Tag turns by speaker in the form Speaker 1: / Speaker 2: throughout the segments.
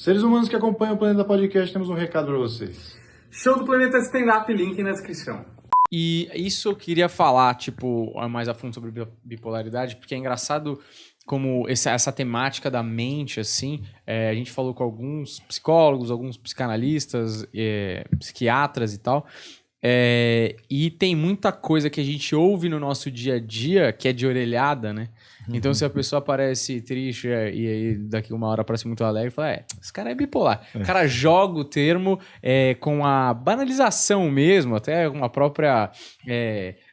Speaker 1: Seres humanos que acompanham o Planeta Podcast, temos um recado para vocês.
Speaker 2: Show do Planeta Stand-Up, link na descrição.
Speaker 3: E isso eu queria falar, mais a fundo sobre bipolaridade, porque é engraçado como essa temática da mente, assim, a gente falou com alguns psicólogos, alguns psicanalistas, psiquiatras e tal, e tem muita coisa que a gente ouve no nosso dia a dia que é de orelhada, né? Então, se a pessoa parece triste e aí daqui uma hora parece muito alegre, fala, esse cara é bipolar. O cara joga o termo com a banalização mesmo, até uma própria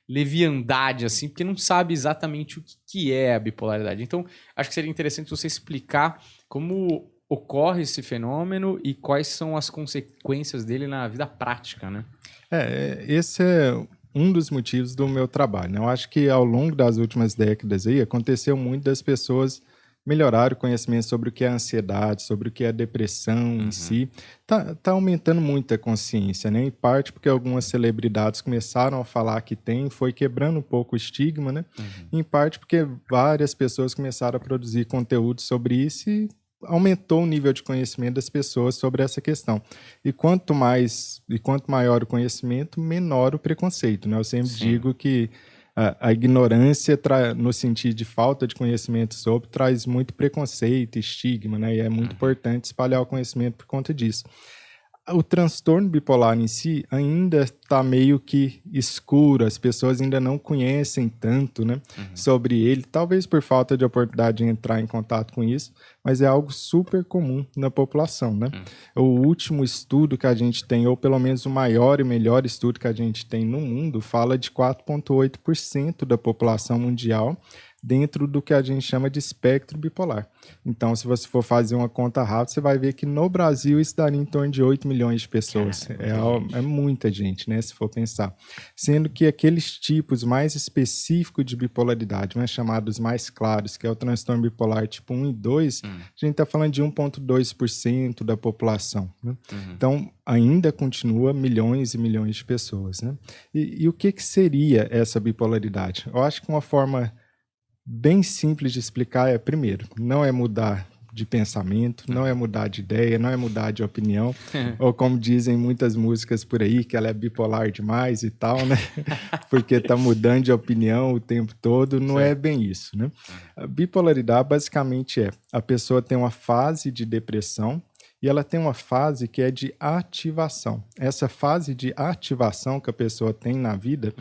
Speaker 3: leviandade, assim, porque não sabe exatamente o que é a bipolaridade. Então, acho que seria interessante você explicar como ocorre esse fenômeno e quais são as consequências dele na vida prática, né?
Speaker 4: Esse é um dos motivos do meu trabalho, né? Eu acho que ao longo das últimas décadas aí, aconteceu muito das pessoas melhorar o conhecimento sobre o que é ansiedade, sobre o que é depressão em si. Tá aumentando muito a consciência, né? Em parte porque algumas celebridades começaram a falar que tem, foi quebrando um pouco o estigma, né? Em parte porque várias pessoas começaram a produzir conteúdo sobre isso e aumentou o nível de conhecimento das pessoas sobre essa questão. E quanto maior o conhecimento, menor o preconceito, né? Eu sempre digo que a ignorância, no sentido de falta de conhecimento sobre, traz muito preconceito, estigma, né? E é muito importante espalhar o conhecimento por conta disso. O transtorno bipolar em si ainda está meio que escuro, as pessoas ainda não conhecem tanto, né, sobre ele, talvez por falta de oportunidade de entrar em contato com isso, mas é algo super comum na população, né? O último estudo que a gente tem, ou pelo menos o maior e melhor estudo que a gente tem no mundo, fala de 4,8% da população mundial dentro do que a gente chama de espectro bipolar. Então, se você for fazer uma conta rápida, você vai ver que no Brasil isso daria em torno de 8 milhões de pessoas. É muita gente, né, se for pensar. Sendo que aqueles tipos mais específicos de bipolaridade, né, chamados mais claros, que é o transtorno bipolar tipo 1 e 2, a gente está falando de 1,2% da população. Né? Então, ainda continua milhões e milhões de pessoas. Né? E o que seria essa bipolaridade? Eu acho que uma forma bem simples de explicar primeiro, não é mudar de pensamento, não é mudar de ideia, não é mudar de opinião, ou como dizem muitas músicas por aí, que ela é bipolar demais e tal, né? Porque tá mudando de opinião o tempo todo, não é bem isso, né? A bipolaridade basicamente a pessoa tem uma fase de depressão e ela tem uma fase que é de ativação. Essa fase de ativação que a pessoa tem na vida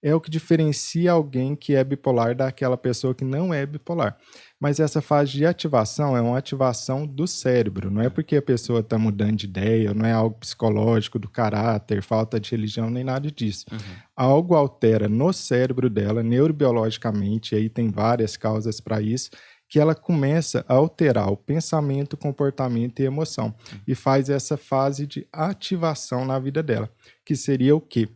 Speaker 4: é o que diferencia alguém que é bipolar daquela pessoa que não é bipolar. Mas essa fase de ativação é uma ativação do cérebro, não é porque a pessoa está mudando de ideia, não é algo psicológico, do caráter, falta de religião, nem nada disso. Algo altera no cérebro dela, neurobiologicamente, e aí tem várias causas para isso, que ela começa a alterar o pensamento, comportamento e emoção. E faz essa fase de ativação na vida dela, que seria o quê?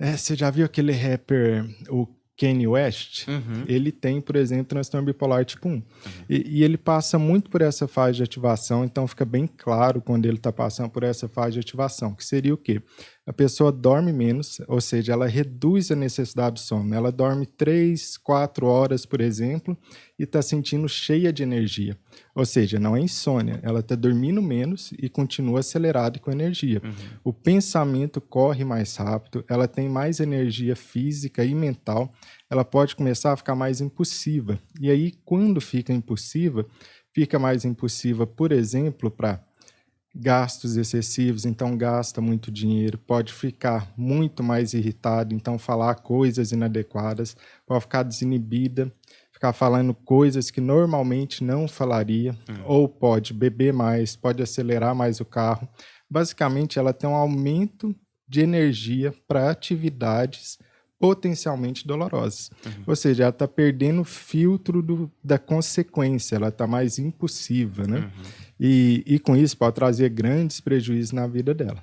Speaker 4: Você já viu aquele rapper, o Kanye West? Ele tem, por exemplo, transtorno bipolar tipo 1. E ele passa muito por essa fase de ativação, então fica bem claro quando ele está passando por essa fase de ativação, que seria o quê? A pessoa dorme menos, ou seja, ela reduz a necessidade de sono. Ela dorme 3, 4 horas, por exemplo, e está sentindo cheia de energia. Ou seja, não é insônia, ela está dormindo menos e continua acelerada e com energia. O pensamento corre mais rápido, ela tem mais energia física e mental, ela pode começar a ficar mais impulsiva. E aí, quando fica mais impulsiva, por exemplo, para gastos excessivos, então gasta muito dinheiro, pode ficar muito mais irritado, então falar coisas inadequadas, pode ficar desinibida, ficar falando coisas que normalmente não falaria, ou pode beber mais, pode acelerar mais o carro. Basicamente, ela tem um aumento de energia para atividades potencialmente dolorosas. Ou seja, ela está perdendo o filtro da consequência, ela está mais impulsiva, né? E com isso pode trazer grandes prejuízos na vida dela.